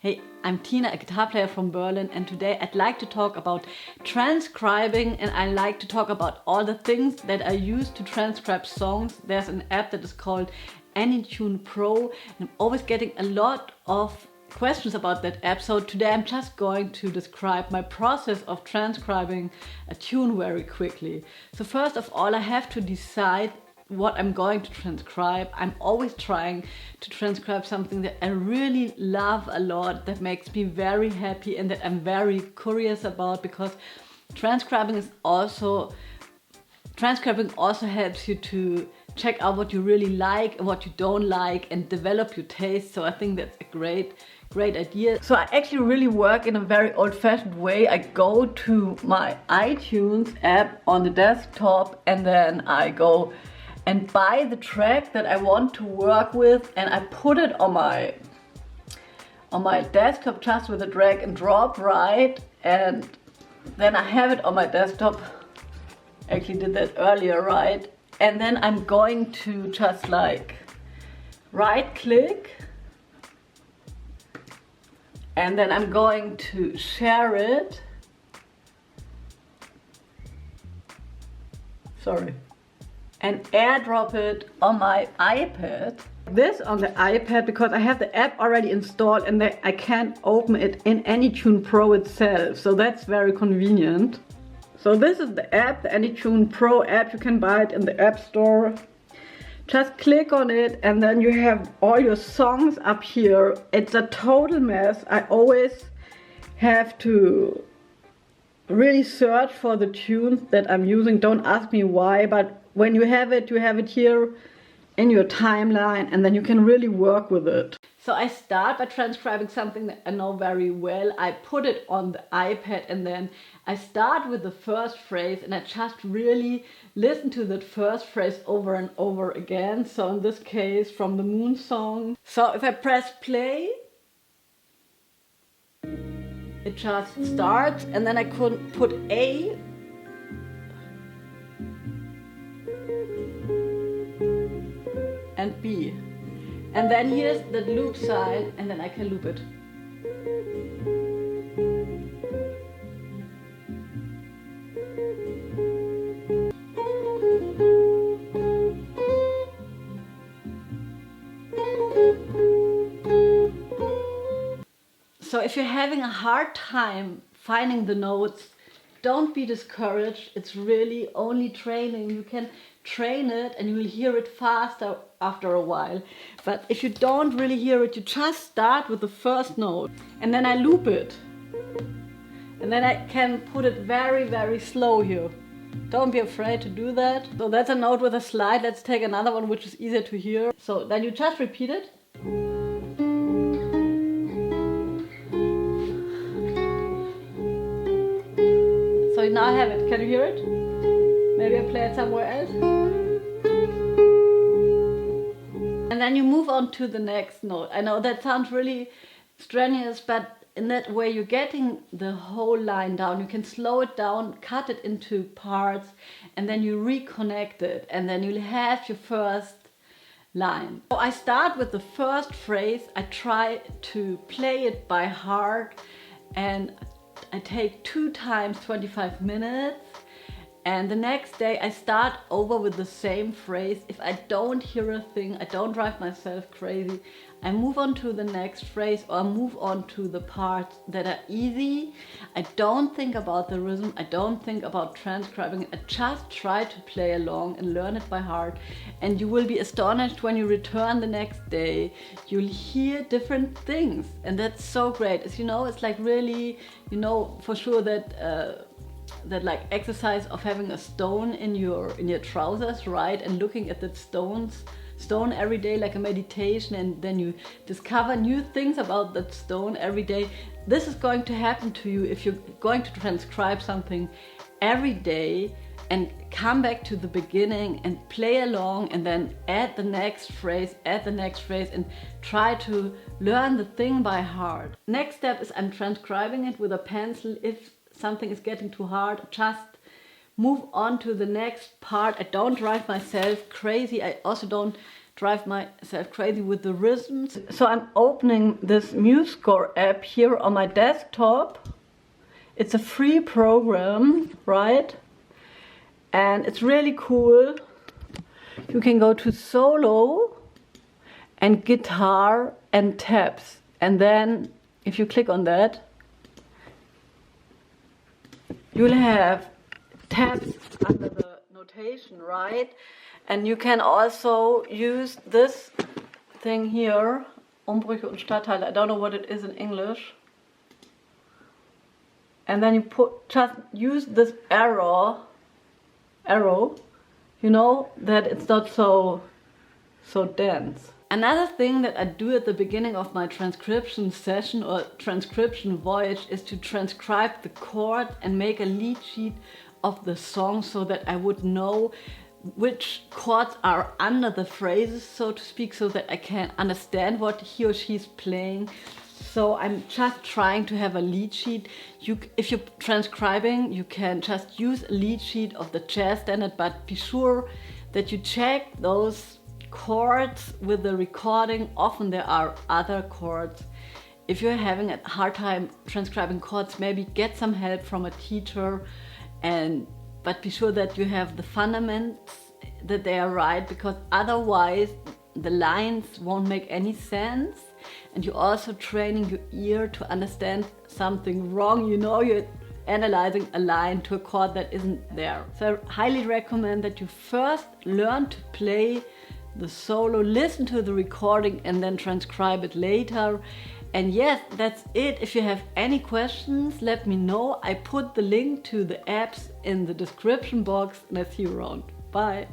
Hey, I'm Tina, a guitar player from Berlin, and today I'd like to talk about transcribing, and I like to talk about all the things that I use to transcribe songs. There's an app that is called Anytune Pro, and I'm always getting a lot of questions about that app. So today I'm just going to describe my process of transcribing a tune very quickly. So first of all, I have to decide what I'm going to transcribe. I'm always trying to transcribe something that I really love a lot, that makes me very happy and that I'm very curious about, because transcribing also helps you to check out what you really like and what you don't like and develop your taste. So I think that's a great idea. So I actually really work in a very old-fashioned way. I go to my iTunes app on the desktop, and then I go and buy the track that I want to work with, and I put it on my desktop just with a drag and drop, right? And then I have it on my desktop. Actually did that earlier, right? And then I'm going to just like right click, and then I'm going to share it. And airdrop it on my iPad. This on the iPad because I have the app already installed and I can't open it in Anytune Pro itself. So that's very convenient. So this is the app, the Anytune Pro app. You can buy it in the App Store. Just click on it and then you have all your songs up here. It's a total mess. I always have to really search for the tunes that I'm using. Don't ask me why, but when you have it here in your timeline, and then you can really work with it. So I start by transcribing something that I know very well. I put it on the iPad, and then I start with the first phrase, and I just really listen to that first phrase over and over again. So in this case, from the Moon song. So if I press play, it just starts, and then I could put A and B, and then here's the loop sign, and then I can loop it. So if you're having a hard time finding the notes, don't be discouraged. It's really only training. You can train it and you will hear it faster after a while. But if you don't really hear it, you just start with the first note and then I loop it. And then I can put it very, very slow here. Don't be afraid to do that. So that's a note with a slide. Let's take another one which is easier to hear. So then you just repeat it. So now I have it. Can you hear it? Maybe I play it somewhere else. And then you move on to the next note. I know that sounds really strenuous, but in that way you're getting the whole line down. You can slow it down, cut it into parts, and then you reconnect it, and then you'll have your first line. So I start with the first phrase. I try to play it by heart, and I take 2 times 25 minutes. And the next day I start over with the same phrase. If I don't hear a thing, I don't drive myself crazy, I move on to the next phrase or move on to the parts that are easy. I don't think about the rhythm, I don't think about transcribing. I just try to play along and learn it by heart. And you will be astonished when you return the next day. You'll hear different things, and that's so great. As you know, it's like really, you know for sure that that like exercise of having a stone in your trousers, right? And looking at that stone every day, like a meditation, and then you discover new things about that stone every day. This is going to happen to you if you're going to transcribe something every day and come back to the beginning and play along, and then add the next phrase, and try to learn the thing by heart. Next step is I'm transcribing it with a pencil. If something is getting too hard, just move on to the next part. I don't drive myself crazy. I also don't drive myself crazy with the rhythms. So I'm opening this Musescore app here on my desktop. It's a free program, right? And it's really cool. You can go to solo and guitar and tabs. And then if you click on that, you'll have tabs under the notation, right? And you can also use this thing here, Umbrüche und Stadtteile. I don't know what it is in English. And then you just use this arrow, you know, that it's not so dense. Another thing that I do at the beginning of my transcription session or transcription voyage is to transcribe the chord and make a lead sheet of the song so that I would know which chords are under the phrases, so to speak, so that I can understand what he or she's playing. So I'm just trying to have a lead sheet. If you're transcribing, you can just use a lead sheet of the jazz standard, but be sure that you check those chords with the recording. Often there are other chords. If you're having a hard time transcribing chords, maybe get some help from a teacher, but be sure that you have the fundamentals, that they are right, because otherwise the lines won't make any sense. And you're also training your ear to understand something wrong. You know, you're analyzing a line to a chord that isn't there. So I highly recommend that you first learn to play the solo, listen to the recording, and then transcribe it later. And yes, that's it. If you have any questions, let me know. I put the link to the apps in the description box, and I see you around. Bye.